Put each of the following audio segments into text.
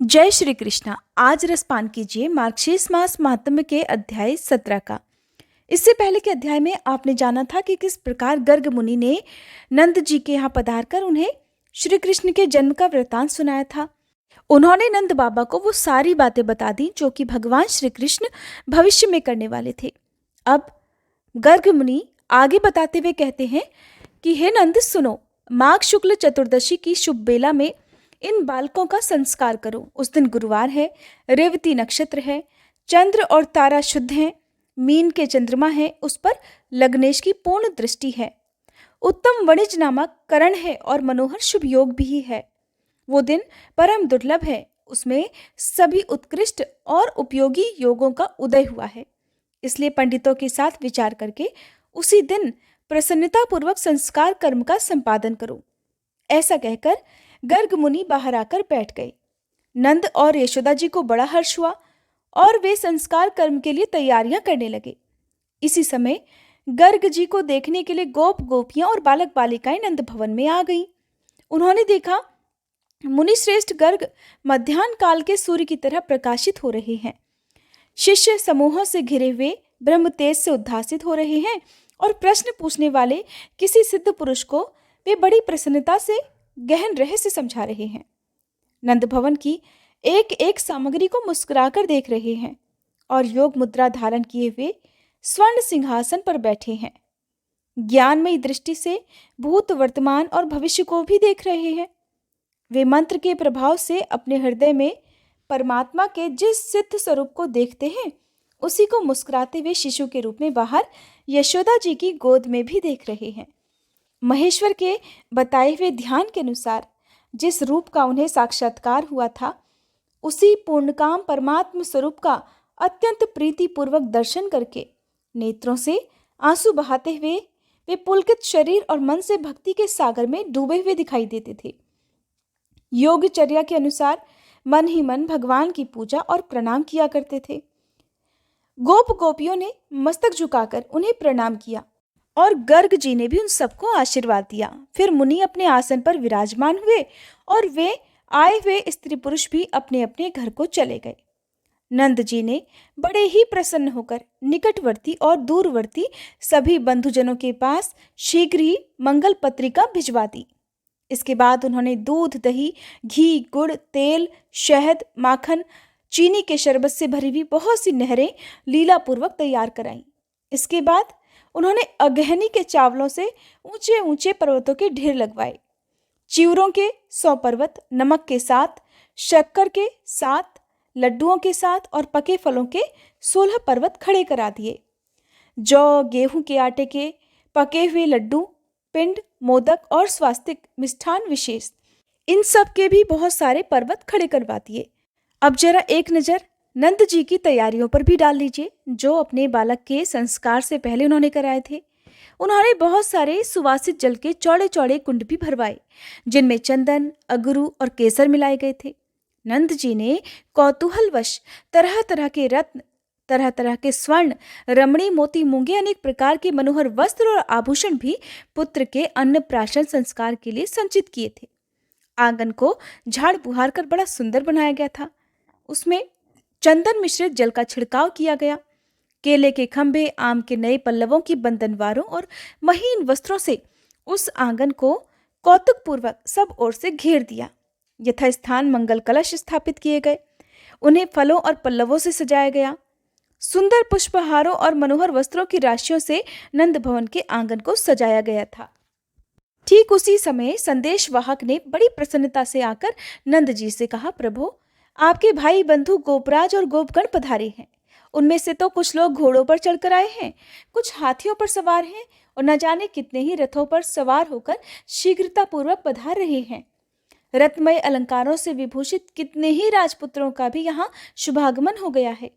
जय श्री कृष्णा। आज रसपान कीजिए मार्गशीर्ष मास महात्म्य के अध्याय 17 का। इससे पहले के अध्याय में आपने जाना था कि किस प्रकार गर्ग मुनि ने नंद जी के यहाँ पधारकर उन्हें श्री कृष्ण के जन्म का वृतांत सुनाया था। उन्होंने नंद बाबा को वो सारी बातें बता दी जो कि भगवान श्री कृष्ण भविष्य में करने वाले थे। अब गर्ग मुनि आगे बताते हुए कहते हैं कि हे नंद सुनो, माघ शुक्ल चतुर्दशी की शुभ बेला में इन बालकों का संस्कार करो। उस दिन गुरुवार है, रेवती नक्षत्र है, चंद्र और तारा शुद्ध हैं, मीन के चंद्रमा है, उस पर लग्नेश की पूर्ण दृष्टि है, उत्तम वणिज नामक करण है और मनोहर शुभ योग भी है। वो दिन परम दुर्लभ है, उसमें सभी उत्कृष्ट और उपयोगी योगों का उदय हुआ है। इसलिए पंडितों के साथ विचार करके उसी दिन प्रसन्नता पूर्वक संस्कार कर्म का संपादन करो। ऐसा कहकर गर्ग मुनि बाहर आकर बैठ गए। नंद और यशोदा जी को बड़ा हर्ष हुआ और वे संस्कार कर्म के लिए तैयारियां करने लगे। इसी समय गर्ग जी को देखने के लिए गोप गोपियां और बालक बालिकाएं नंद भवन में आ गईं। उन्होंने देखा मुनि श्रेष्ठ गर्ग मध्याह्न काल के सूर्य की तरह प्रकाशित हो रहे हैं। शिष्य समूहों से घिरे हुए ब्रह्म तेज से उद्भासित हो रहे हैं और प्रश्न पूछने वाले किसी सिद्ध पुरुष को वे बड़ी प्रसन्नता से गहन रहस्य समझा रहे हैं। नंद भवन की एक एक सामग्री को मुस्कुराकर देख रहे हैं और योग मुद्रा धारण किए हुए स्वर्ण सिंहासन पर बैठे हैं। ज्ञानमयी दृष्टि से भूत वर्तमान और भविष्य को भी देख रहे हैं। वे मंत्र के प्रभाव से अपने हृदय में परमात्मा के जिस सिद्ध स्वरूप को देखते हैं उसी को मुस्कुराते हुए शिशु के रूप में बाहर यशोदा जी की गोद में भी देख रहे हैं। महेश्वर के बताए हुए ध्यान के अनुसार जिस रूप का उन्हें साक्षात्कार हुआ था उसी पूर्णकाम परमात्म स्वरूप का अत्यंत प्रीतिपूर्वक दर्शन करके नेत्रों से आंसू बहाते हुए वे पुलकित शरीर और मन से भक्ति के सागर में डूबे हुए दिखाई देते थे। योगचर्या के अनुसार मन ही मन भगवान की पूजा और प्रणाम किया करते थे। गोप गोपियों ने मस्तक झुकाकर उन्हें प्रणाम किया और गर्ग जी ने भी उन सबको आशीर्वाद दिया। फिर मुनि अपने आसन पर विराजमान हुए और वे आए हुए स्त्री पुरुष भी अपने अपने घर को चले गए। नंद जी ने बड़े ही प्रसन्न होकर निकटवर्ती और दूरवर्ती सभी बंधुजनों के पास शीघ्र ही मंगल पत्रिका भिजवा दी। इसके बाद उन्होंने दूध, दही, घी, गुड़, तेल, शहद, माखन, चीनी के शरबत से भरी हुई बहुत सी नहरें लीलापूर्वक तैयार कराईं। इसके बाद उन्होंने अगहनी के चावलों से ऊंचे ऊंचे पर्वतों के ढेर लगवाए। चिवरों के 100 पर्वत, नमक के 7, शक्कर के 7, लड्डुओं के 7 और पके फलों के 16 पर्वत खड़े करा दिए। जौ, गेहूं के आटे के पके हुए लड्डू, पिंड, मोदक और स्वास्तिक मिष्ठान विशेष, इन सब के भी बहुत सारे पर्वत खड़े करवा दिए। अब जरा एक नज़र नंद जी की तैयारियों पर भी डाल लीजिए जो अपने बालक के संस्कार से पहले उन्होंने कराए थे। उन्होंने बहुत सारे सुवासित जल के चौड़े चौड़े कुंड भी भरवाए जिनमें चंदन, अगरू और केसर मिलाए गए थे। नंद जी ने कौतूहलवश तरह तरह के रत्न, तरह तरह के स्वर्ण, रमणी, मोती, मूंगे, अनेक प्रकार के मनोहर वस्त्र और आभूषण भी पुत्र के अन्नप्राशन संस्कार के लिए संचित किए थे। आंगन को झाड़ बुहार कर बड़ा सुंदर बनाया गया था। उसमें चंदन मिश्रित जल का छिड़काव किया गया। केले के खंभे, आम के नए पल्लवों की बंधनवारों और महीन वस्त्रों से उस आंगन को कौतुकपूर्वक सब ओर से घेर दिया। यथास्थान मंगल कलश स्थापित किए गए, उन्हें फलों और पल्लवों से सजाया गया। सुंदर पुष्पहारों और मनोहर वस्त्रों की राशियों से नंद भवन के आंगन को सजाया गया था। ठीक उसी समय संदेशवाहक ने बड़ी प्रसन्नता से आकर नंद जी से कहा, प्रभु, आपके भाई बंधु गोपराज और गोपगण पधारे हैं। उनमें से तो कुछ लोग घोड़ों पर चढ़कर आए हैं, कुछ हाथियों पर सवार हैं और न जाने कितने ही रथों पर सवार होकर शीघ्रता पूर्वक पधार रहे हैं। रत्नमय अलंकारों से विभूषित कितने ही राजपुत्रों का भी यहाँ शुभागमन हो गया है।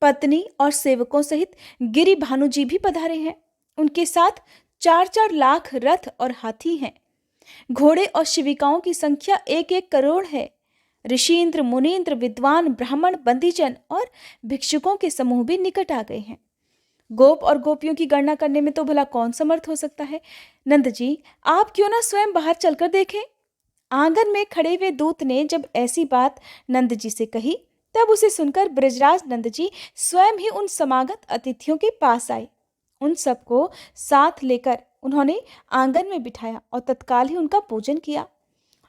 पत्नी और सेवकों सहित गिरि भानु जी भी पधारे हैं। उनके साथ 4-4 लाख रथ और हाथी हैं। घोड़े और शिविकाओं की संख्या 1-1 करोड़ है। ऋषींद्र, मुनींद्र, विद्वान, ब्राह्मण, बंदीजन और भिक्षुकों के समूह भी निकट आ गए हैं। गोप और गोपियों की गणना करने में तो भला कौन समर्थ हो सकता है। नंद जी, आप क्यों ना स्वयं बाहर चलकर देखें। आंगन में खड़े हुए दूत ने जब ऐसी बात नंद जी से कही, तब उसे सुनकर ब्रजराज नंद जी स्वयं ही उन समागत अतिथियों के पास आए। उन सबको साथ लेकर उन्होंने आंगन में बिठाया और तत्काल ही उनका पूजन किया।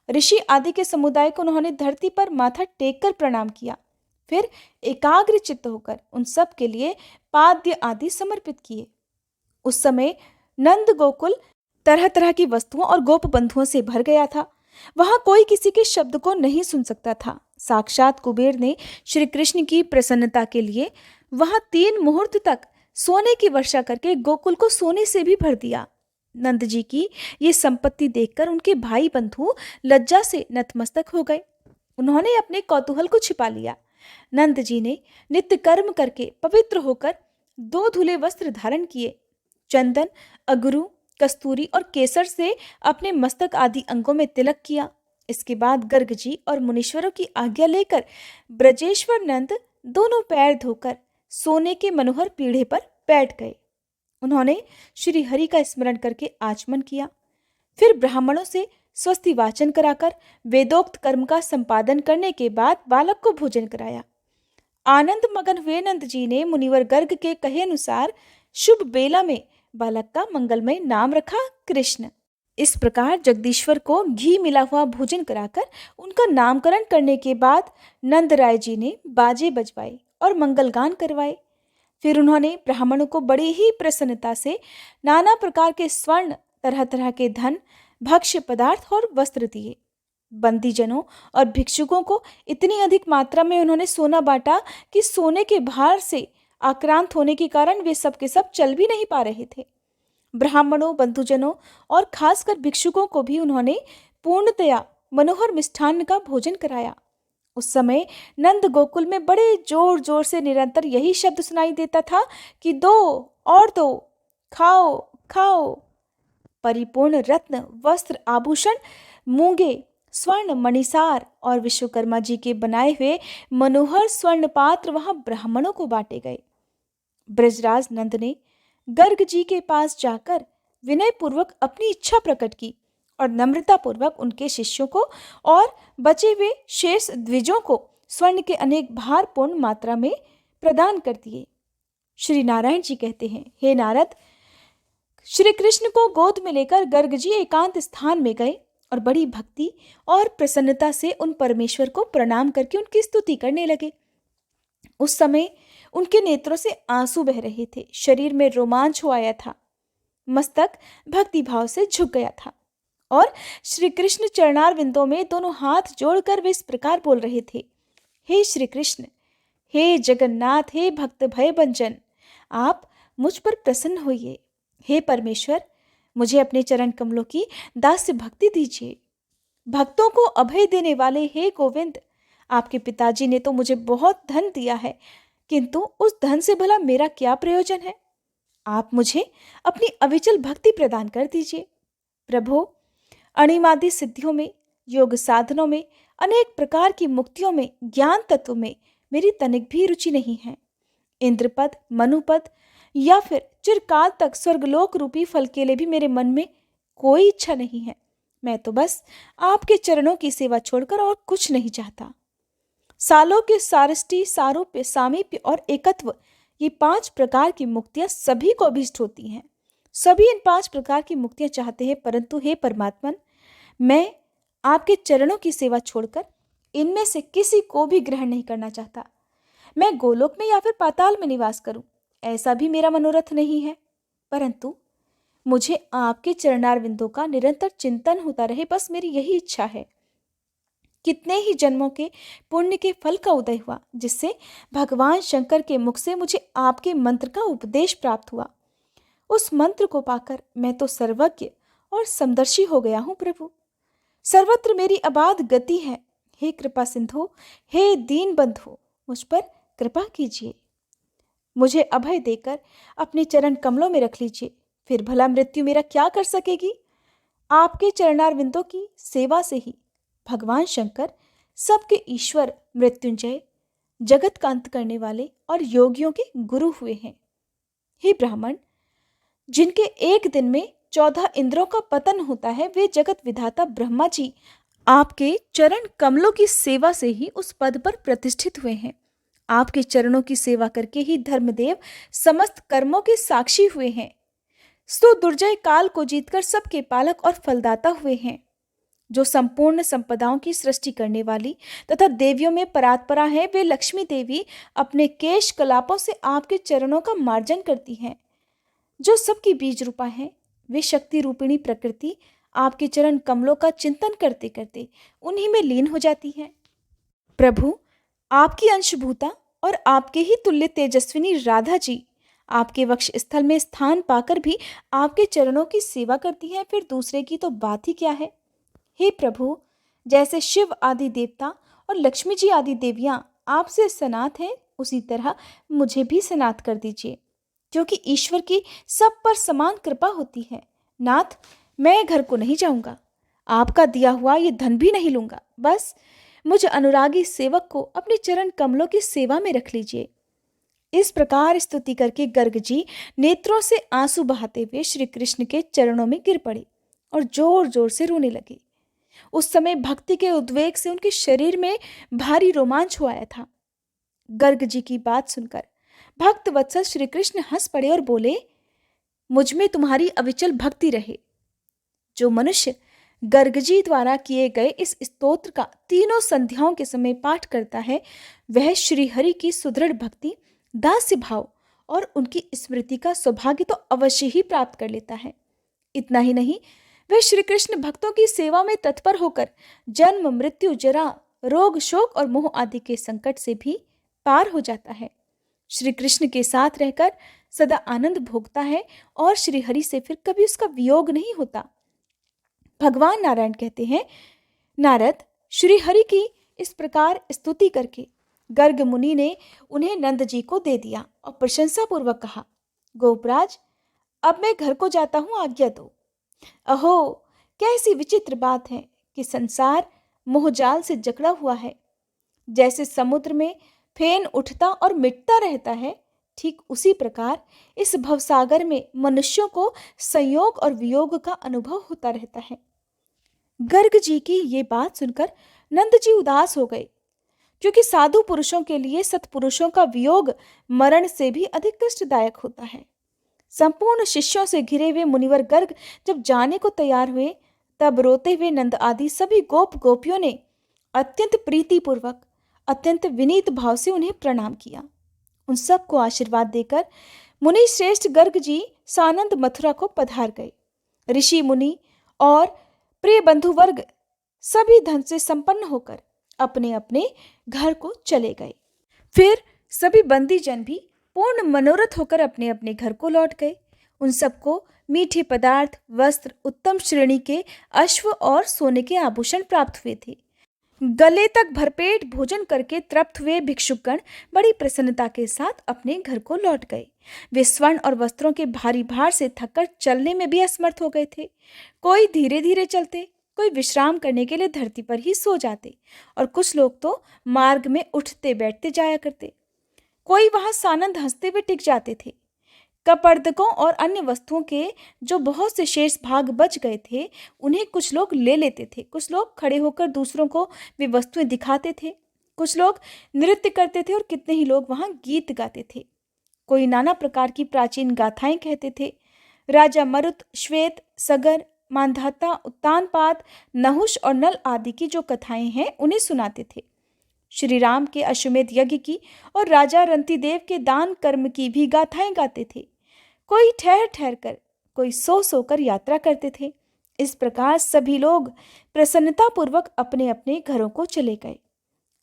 ऋषि आदि के समुदाय को उन्होंने धरती पर माथा टेक कर प्रणाम किया। फिर एकाग्र चित्त होकर उन सब के लिए पाद्य आदि समर्पित किए। उस समय नंद गोकुल तरह तरह की वस्तुओं और गोप बंधुओं से भर गया था। वहां कोई किसी के शब्द को नहीं सुन सकता था। साक्षात कुबेर ने श्री कृष्ण की प्रसन्नता के लिए वहां 3 मुहूर्त तक सोने की वर्षा करके गोकुल को सोने से भी भर दिया। नंद जी की ये संपत्ति देखकर उनके भाई बंधु लज्जा से नतमस्तक हो गए। उन्होंने अपने कौतूहल को छिपा लिया। नंद जी ने नित्य कर्म करके पवित्र होकर 2 धुले वस्त्र धारण किए। चंदन, अगरू, कस्तूरी और केसर से अपने मस्तक आदि अंगों में तिलक किया। इसके बाद गर्ग जी और मुनीश्वरों की आज्ञा लेकर ब्रजेश्वर नंद दोनों पैर धोकर सोने के मनोहर पीढ़े पर बैठ गए। उन्होंने श्री हरि का स्मरण करके आचमन किया। फिर ब्राह्मणों से स्वस्ति वाचन कराकर वेदोक्त कर्म का संपादन करने के बाद बालक को भोजन कराया। आनंद मगन हुए नंद जी ने मुनिवर गर्ग के कहे अनुसार शुभ बेला में बालक का मंगलमय नाम रखा कृष्ण। इस प्रकार जगदीश्वर को घी मिला हुआ भोजन कराकर उनका नामकरण करने के बाद नंद राय जी ने बाजे बजवाए और मंगलगान करवाए। फिर उन्होंने ब्राह्मणों को बड़ी ही प्रसन्नता से नाना प्रकार के स्वर्ण, तरह तरह के धन, भक्ष्य पदार्थ और वस्त्र दिए। बंदीजनों और भिक्षुकों को इतनी अधिक मात्रा में उन्होंने सोना बांटा कि सोने के भार से आक्रांत होने के कारण वे सब के सब चल भी नहीं पा रहे थे। ब्राह्मणों, बंधुजनों और खासकर भिक्षुकों को भी उन्होंने पूर्णतया मनोहर मिष्ठान्न का भोजन कराया। उस समय नंद गोकुल में बड़े जोर जोर से निरंतर यही शब्द सुनाई देता था कि दो और दो, खाओ खाओ। परिपूर्ण रत्न, वस्त्र, आभूषण, मूंगे, स्वर्ण, मणिसार और विश्वकर्मा जी के बनाए हुए मनोहर स्वर्ण पात्र वहां ब्राह्मणों को बांटे गए। ब्रजराज नंद ने गर्ग जी के पास जाकर विनय पूर्वक अपनी इच्छा प्रकट की और नम्रता पूर्वक उनके शिष्यों को और बचे हुए शेष द्विजों को स्वर्ण के अनेक भार पूर्ण मात्रा में प्रदान कर दिए। श्री नारायण जी कहते हैं, हे नारद, श्री कृष्ण को गोद में लेकर गर्ग जी एकांत स्थान में गए और बड़ी भक्ति और प्रसन्नता से उन परमेश्वर को प्रणाम करके उनकी स्तुति करने लगे। उस समय उनके नेत्रों से आंसू बह रहे थे, शरीर में रोमांच हो आया था, मस्तक भक्ति भाव से झुक गया था और श्री कृष्ण चरणार विंदों में दोनों हाथ जोड़कर वे इस प्रकार बोल रहे थे, हे श्री कृष्ण, हे जगन्नाथ, हे भक्त भय भंजन, आप मुझ पर प्रसन्न होइए। हे परमेश्वर, मुझे अपने चरण कमलों की दास्य भक्ति दीजिए। भक्तों को अभय देने वाले हे गोविंद, आपके पिताजी ने तो मुझे बहुत धन दिया है, किंतु उस धन से भला मेरा क्या प्रयोजन है। आप मुझे अपनी अविचल भक्ति प्रदान कर दीजिए। प्रभु, अणिमादि सिद्धियों में, योग साधनों में, अनेक प्रकार की मुक्तियों में, ज्ञान तत्व में मेरी तनिक भी रुचि नहीं है। इंद्रपद, मनुपद या फिर चिरकाल तक स्वर्गलोक रूपी फल के लिए भी मेरे मन में कोई इच्छा नहीं है। मैं तो बस आपके चरणों की सेवा छोड़कर और कुछ नहीं चाहता। सालों के सारष्टी, सारूप्य, सामीप्य और एकत्व, ये 5 प्रकार की मुक्तियां सभी को अभीष्ट होती हैं। सभी इन 5 प्रकार की मुक्तियां चाहते हैं, परंतु हे परमात्मन, मैं आपके चरणों की सेवा छोड़कर इनमें से किसी को भी ग्रहण नहीं करना चाहता। मैं गोलोक में या फिर पाताल में निवास करूं, ऐसा भी मेरा मनोरथ नहीं है, परंतु मुझे आपके चरणार विंदों का निरंतर चिंतन होता रहे, बस मेरी यही इच्छा है। कितने ही जन्मों के पुण्य के फल का उदय हुआ, जिससे भगवान शंकर के मुख से मुझे आपके मंत्र का उपदेश प्राप्त हुआ। उस मंत्र को पाकर मैं तो सर्वज्ञ और समदर्शी हो गया हूँ। प्रभु, सर्वत्र मेरी अबाध गति है। हे कृपा सिंधु, हे दीन बंधु, मुझ पर कृपा कीजिए। मुझे अभय देकर अपने चरण कमलों में रख लीजिए। फिर भला मृत्यु मेरा क्या कर सकेगी। आपके चरणार विंदों की सेवा से ही भगवान शंकर सबके ईश्वर, मृत्युंजय, जगत का अंत करने वाले और योगियों के गुरु हुए हैं। हे ब्राह्मण, जिनके एक दिन में 14 इंद्रों का पतन होता है, वे जगत विधाता ब्रह्मा जी आपके चरण कमलों की सेवा से ही उस पद पर प्रतिष्ठित हुए हैं। आपके चरणों की सेवा करके ही धर्मदेव समस्त कर्मों के साक्षी हुए हैं। सो दुर्जय काल को जीतकर सबके पालक और फलदाता हुए हैं। जो संपूर्ण संपदाओं की सृष्टि करने वाली तथा देवियों में परात्परा है, वे लक्ष्मी देवी अपने केश कलापों से आपके चरणों का मार्जन करती हैं। जो सबकी बीज रूपा है, वे शक्ति रूपिणी प्रकृति आपके चरण कमलों का चिंतन करते करते उन्हीं में लीन हो जाती है। प्रभु, आपकी अंशभूता और आपके ही तुल्य तेजस्विनी राधा जी आपके वक्ष स्थल में स्थान पाकर भी आपके चरणों की सेवा करती हैं, फिर दूसरे की तो बात ही क्या है। हे प्रभु, जैसे शिव आदि देवता और लक्ष्मी जी आदि देवियां आपसे सनात हैं, उसी तरह मुझे भी सनात कर दीजिए, क्योंकि ईश्वर की सब पर समान कृपा होती है। नाथ, मैं घर को नहीं जाऊंगा, आपका दिया हुआ ये धन भी नहीं लूंगा, बस मुझ अनुरागी सेवक को अपने चरण कमलों की सेवा में रख लीजिए। इस प्रकार स्तुति करके गर्ग जी नेत्रों से आंसू बहाते हुए श्री कृष्ण के चरणों में गिर पड़े और जोर जोर से रोने लगे। उस समय भक्ति के उद्वेग से उनके शरीर में भारी रोमांच हो आया था। गर्ग जी की बात सुनकर भक्त वत्सल श्री कृष्ण हंस पड़े और बोले, मुझ में तुम्हारी अविचल भक्ति रहे। जो मनुष्य गर्ग जी द्वारा किए गए इस स्तोत्र का तीनों संध्याओं के समय पाठ करता है, वह श्री हरि की सुदृढ़ भक्ति, दास्य भाव और उनकी स्मृति का सौभाग्य तो अवश्य ही प्राप्त कर लेता है। इतना ही नहीं, वह श्री कृष्ण भक्तों की सेवा में तत्पर होकर जन्म, मृत्यु, जरा, रोग, शोक और मोह आदि के संकट से भी पार हो जाता है। श्री कृष्ण के साथ रहकर सदा आनंद भोगता है और श्री हरि से फिर कभी उसका वियोग नहीं होता। भगवान नारायण कहते हैं, नारद, श्री हरि की इस प्रकार स्तुति करके गर्ग मुनि ने उन्हें नंद जी को दे दिया और प्रशंसा पूर्वक कहा, गोपराज, अब मैं घर को जाता हूं, आज्ञा दो। अहो, कैसी विचित्र बात है कि संसार मोहजाल से जकड़ा हुआ है। जैसे समुद्र में फेन उठता और मिटता रहता है, ठीक उसी प्रकार इस भवसागर में मनुष्यों को संयोग और वियोग का अनुभव होता रहता है। गर्ग जी की ये बात सुनकर नंद जी उदास हो गए, क्योंकि साधु पुरुषों के लिए सत्पुरुषों का वियोग मरण से भी अधिक कष्टदायक होता है। संपूर्ण शिष्यों से घिरे हुए मुनिवर गर्ग जब जाने को तैयार हुए, तब रोते हुए नंद आदि सभी गोप गोपियों ने अत्यंत प्रीतिपूर्वक, अत्यंत विनीत भाव से उन्हें प्रणाम किया। उन सबको आशीर्वाद देकर मुनि श्रेष्ठ गर्ग जी सानंद मथुरा को पधार गए। ऋषि मुनि और प्रिय बंधु वर्ग सभी धन से संपन्न होकर अपने अपने घर को चले गए। फिर सभी बंदी जन भी पूर्ण मनोरथ होकर अपने अपने घर को लौट गए। उन सबको मीठे पदार्थ, वस्त्र, उत्तम श्रेणी के अश्व और सोने के आभूषण प्राप्त हुए थे। गले तक भरपेट भोजन करके तृप्त हुए भिक्षुकगण बड़ी प्रसन्नता के साथ अपने घर को लौट गए। वे स्वर्ण और वस्त्रों के भारी भार से थककर चलने में भी असमर्थ हो गए थे। कोई धीरे धीरे चलते, कोई विश्राम करने के लिए धरती पर ही सो जाते और कुछ लोग तो मार्ग में उठते बैठते जाया करते। कोई वहां सानंद हंसते हुए टिक जाते थे। कपर्दकों और अन्य वस्तुओं के जो बहुत से शेष भाग बच गए थे, उन्हें कुछ लोग ले लेते थे। कुछ लोग खड़े होकर दूसरों को वे वस्तुएं दिखाते थे। कुछ लोग नृत्य करते थे और कितने ही लोग वहां गीत गाते थे। कोई नाना प्रकार की प्राचीन गाथाएं कहते थे। राजा मरुत, श्वेत, सगर, मांधाता, उत्तानपाद, नहुष और नल आदि की जो कथाएं हैं, उन्हें सुनाते थे। श्री राम के अश्वमेध यज्ञ की और राजा रंतिदेव के दान कर्म की भी गाथाएं गाते थे। कोई ठहर ठहर कर, कोई सो सो कर यात्रा करते थे। इस प्रकार सभी लोग प्रसन्नतापूर्वक अपने अपने घरों को चले गए।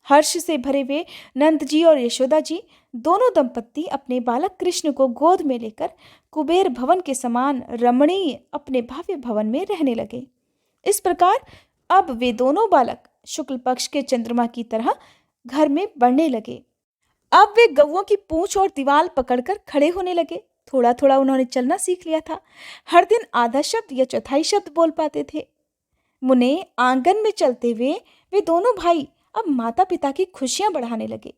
हर्ष से भरे हुए नंद जी और यशोदा जी दोनों दंपत्ति अपने बालक कृष्ण को गोद में लेकर कुबेर भवन के समान रमणीय अपने भव्य भवन में रहने लगे। इस प्रकार अब वे दोनों बालक शुक्ल पक्ष के चंद्रमा की तरह घर में बढ़ने लगे। अब वे गौओं की पूंछ और दीवाल पकड़कर खड़े होने लगे। थोड़ा थोड़ा उन्होंने चलना सीख लिया था। हर दिन आधा शब्द या चौथाई शब्द बोल पाते थे। मुने आंगन में चलते हुए वे दोनों भाई अब माता पिता की खुशियां बढ़ाने लगे।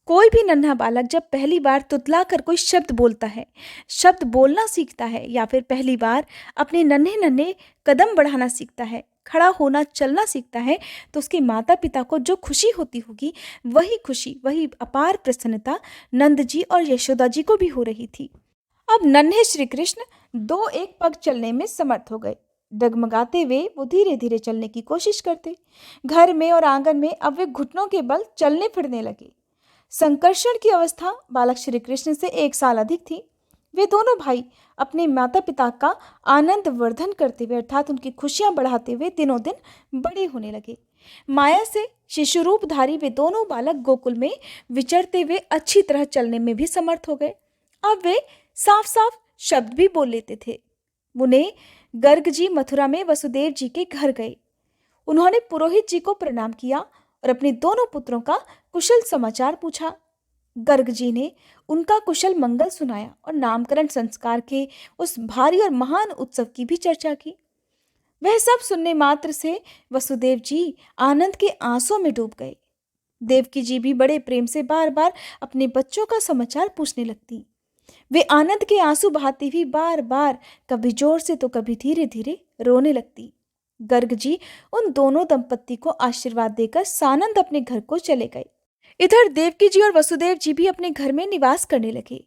कोई भी नन्हा बालक जब पहली बार तुतला कर कोई शब्द बोलता है, शब्द बोलना सीखता है, या फिर पहली बार अपने नन्हे नन्हे कदम बढ़ाना सीखता है, खड़ा होना, चलना सीखता है तो उसके माता पिता को जो खुशी होती होगी, वही खुशी, वही अपार प्रसन्नता नंद जी और यशोदा जी को भी हो रही थी। अब नन्हे श्री कृष्ण दो एक पग चलने में समर्थ हो गए। डगमगाते हुए वो धीरे धीरे चलने की कोशिश करते। घर में और आंगन में अब वे घुटनों के बल चलने फिरने लगे। संकर्षण की अवस्था बालक श्री कृष्ण से 1 साल अधिक थी। वे दोनों भाई अपने माता पिता का आनंद वर्धन करते हुए अर्थात उनकी खुशियां बढ़ाते हुए दिनों दिन बड़े होने लगे। माया से शिशु रूपधारी वे दोनों बालक गोकुल में विचरते हुए अच्छी तरह चलने में भी समर्थ हो गए। अब वे साफ साफ शब्द भी बोल लेते थे। मुने गर्ग जी मथुरा में वसुदेव जी के घर गए। उन्होंने पुरोहित जी को प्रणाम किया और अपने दोनों पुत्रों का कुशल समाचार पूछा। गर्ग जी ने उनका कुशल मंगल सुनाया और नामकरण संस्कार के उस भारी और महान उत्सव की भी चर्चा की। वह सब सुनने मात्र से वसुदेव जी आनंद के आंसुओं में डूब गए। देवकी जी भी बड़े प्रेम से बार बार अपने बच्चों का समाचार पूछने लगती। वे आनंद के आंसू बहाती हुई बार बार कभी जोर से तो कभी धीरे धीरे रोने लगती। गर्ग जी उन दोनों दंपत्ति को आशीर्वाद देकर सानंद अपने घर को चले गए। इधर देवकी जी और वसुदेव जी भी अपने घर में निवास करने लगे।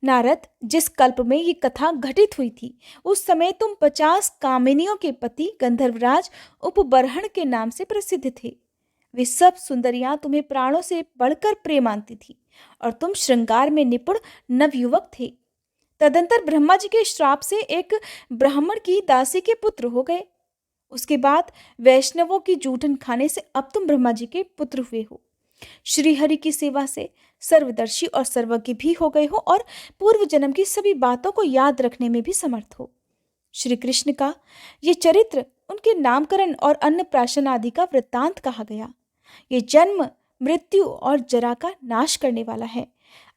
नारद, जिस कल्प में ये कथा घटित हुई थी, उस समय तुम 50 कामिनियों के पति गंधर्वराज उपबरहण के नाम से प्रसिद्ध थे। वे सब सुंदरियां तुम्हें प्राणों से बढ़कर प्रेम मानती थी और तुम श्रृंगार में निपुण नवयुवक थे। तदंतर ब्रह्मा जी के श्राप से एक ब्राह्मण की दासी के पुत्र हो गए। उसके बाद वैष्णवों की जूठन खाने से अब तुम ब्रह्मा जी के पुत्र हुए हो। श्रीहरि की सेवा से सर्वदर्शी और सर्वज्ञ भी हो गए हो और पूर्व जन्म की सभी बातों को याद रखने में भी समर्थ हो। श्री कृष्ण का ये चरित्र उनके नामकरण और अन्नप्राशन आदि का वृत्तांत कहा गया। ये जन्म, मृत्यु और जरा का नाश करने वाला है।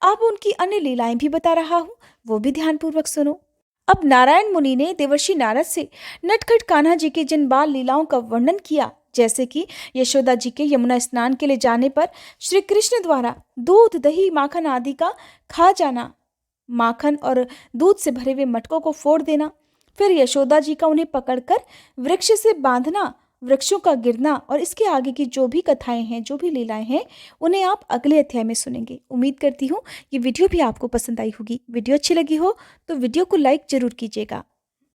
अब उनकी अन्य लीलाएं भी बता रहा हूं, वो भी ध्यानपूर्वक सुनो। अब नारायण मुनि ने देवर्षि नारद से नटखट कान्हा जी की जिन बाल लीलाओं का वर्णन किया, जैसे कि यशोदा जी के यमुना स्नान के लिए जाने पर श्री कृष्ण द्वारा दूध, दही, माखन आदि का खा जाना, माखन और दूध से भरे हुए मटकों को फोड़ देना, फिर यशोदा जी का उन्हें पकड़कर वृक्ष से बांधना, वृक्षों का गिरना और इसके आगे की जो भी कथाएं हैं, जो भी लीलाएं हैं, उन्हें आप अगले अध्याय में सुनेंगे। उम्मीद करती हूँ ये वीडियो भी आपको पसंद आई होगी। वीडियो अच्छी लगी हो तो वीडियो को लाइक जरूर कीजिएगा।